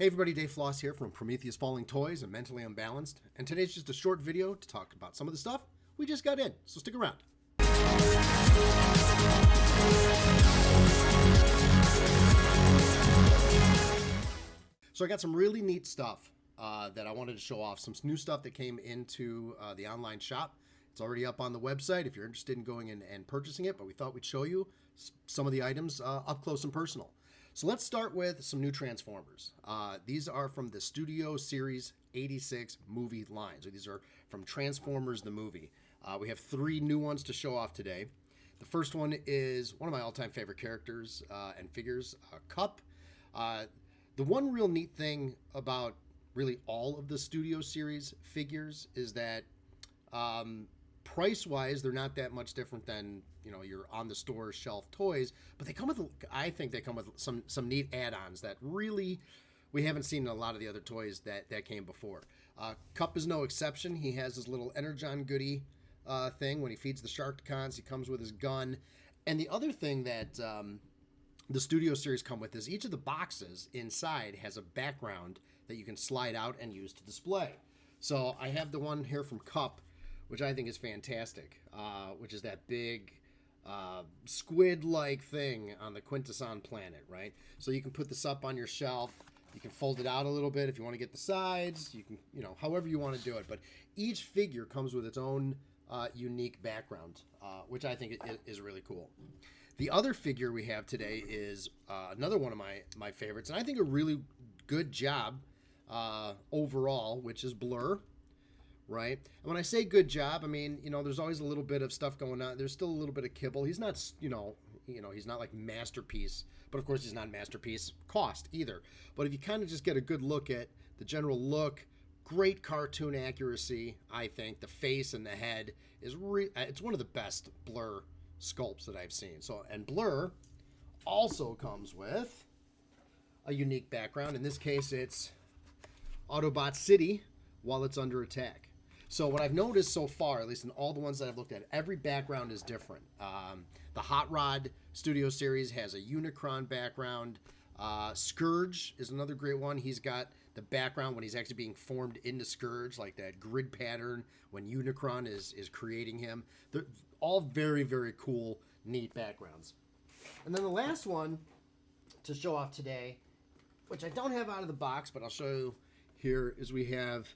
Hey everybody, Dave Floss here from Prometheus Falling Toys and Mentally Unbalanced, and today's just a short video to talk about some of the stuff we just got in, so stick around. So I got some really neat stuff that I wanted to show off, some new stuff that came into the online shop. It's already up on the website if you're interested in going in and purchasing it, but we thought we'd show you some of the items up close and personal. So let's start with some new Transformers. These are from the Studio Series 86 movie line. So these are from Transformers the movie. We have 3 new ones to show off today. The first one is one of my all-time favorite characters and figures, Cup. The one real neat thing about really all of the Studio Series figures is that price-wise, they're not that much different than, your on-the-store shelf toys, but they come with, I think they come with some neat add-ons that really we haven't seen in a lot of the other toys that came before. Cup is no exception. He has his little Energon goodie thing. When he feeds the Sharkticons, he comes with his gun. And the other thing that the Studio Series come with is each of the boxes inside has a background that you can slide out and use to display. So I have the one here from Cup, which I think is fantastic, which is that big squid-like thing on the Quintesson planet, right? So you can put this up on your shelf. You can fold it out a little bit if you want to get the sides. You can, however you want to do it. But each figure comes with its own unique background, which I think is really cool. The other figure we have today is another one of my favorites, and I think a really good job overall, which is Blurr. Right? And when I say good job, I mean, there's always a little bit of stuff going on. There's still a little bit of kibble. He's not, he's not like masterpiece, but of course he's not masterpiece cost either. But if you kind of just get a good look at the general look, great cartoon accuracy, I think. The face and the head is it's one of the best Blurr sculpts that I've seen. So, and Blurr also comes with a unique background. In this case, it's Autobot City while it's under attack. So what I've noticed so far, at least in all the ones that I've looked at, every background is different. The Hot Rod Studio Series has a Unicron background. Scourge is another great one. He's got the background when he's actually being formed into Scourge, like that grid pattern when Unicron is creating him. They're all very, very cool, neat backgrounds. And then the last one to show off today, which I don't have out of the box, but I'll show you here, is we have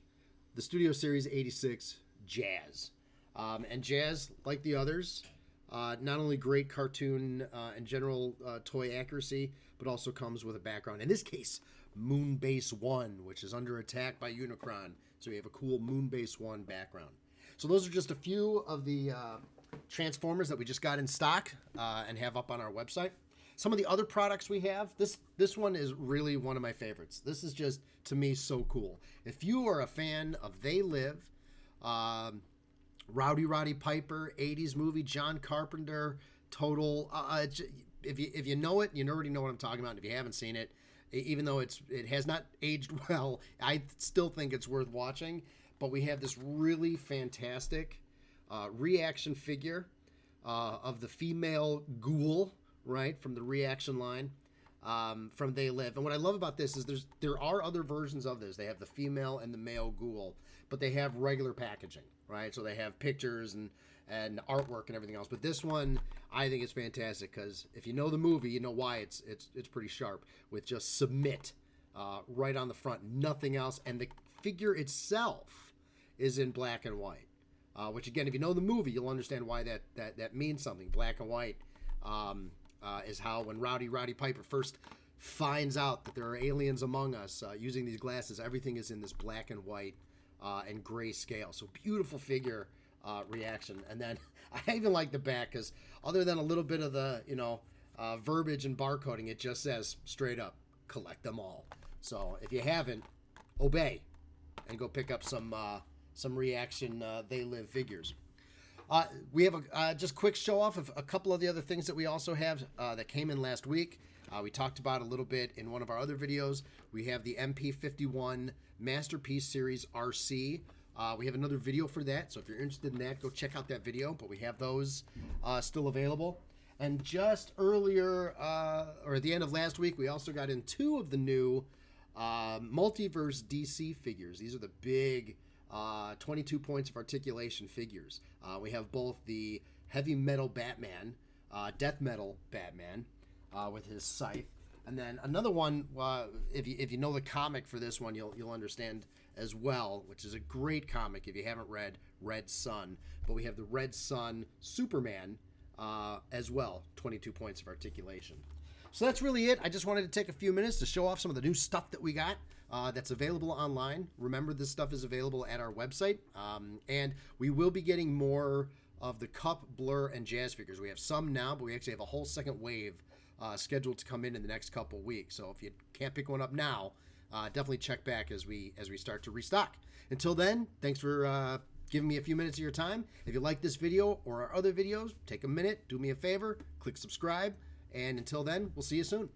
the Studio Series 86 Jazz. And Jazz, like the others, not only great cartoon and general toy accuracy, but also comes with a background. In this case, Moonbase 1, which is under attack by Unicron. So we have a cool Moonbase 1 background. So those are just a few of the Transformers that we just got in stock and have up on our website. Some of the other products we have, this one is really one of my favorites. This is just, to me, so cool. If you are a fan of They Live, Roddy Piper, 80s movie, John Carpenter, Total, if you know it, you already know what I'm talking about. If you haven't seen it, even though it has not aged well, I still think it's worth watching. But we have this really fantastic reaction figure of the female ghoul, right, from the reaction line from They Live. And what I love about this is there are other versions of this. They have the female and the male ghoul, but they have regular packaging, right? So they have pictures and artwork and everything else. But this one, I think is fantastic because if you know the movie, you know why it's pretty sharp with just submit right on the front, nothing else. And the figure itself is in black and white, which again, if you know the movie, you'll understand why that means something. Black and white is how when Roddy Piper first finds out that there are aliens among us using these glasses, everything is in this black and white and gray scale. So beautiful figure reaction. And then I even like the back because other than a little bit of the verbiage and barcoding, it just says straight up, collect them all. So if you haven't, obey and go pick up some reaction They Live figures. We have a just quick show off of a couple of the other things that we also have that came in last week. We talked about a little bit in one of our other videos. We have the MP51 Masterpiece Series RC. We have another video for that, so if you're interested in that, go check out that video. But we have those still available. And just earlier, or at the end of last week, we also got in 2 of the new Multiverse DC figures. These are the big 22 points of articulation figures. We have both the heavy metal Batman, death metal Batman with his scythe, and then another one. If you know the comic for this one, you'll understand as well, which is a great comic if you haven't read Red Sun. But we have the Red Sun Superman as well, 22 points of articulation. So that's really it. I just wanted to take a few minutes to show off some of the new stuff that we got that's available online. Remember, this stuff is available at our website. And we will be getting more of the Cup, Blur, and Jazz figures. We have some now, but we actually have a whole second wave scheduled to come in the next couple weeks. So if you can't pick one up now, definitely check back as we start to restock. Until then, thanks for giving me a few minutes of your time. If you like this video or our other videos, take a minute, do me a favor, click subscribe. And until then, we'll see you soon.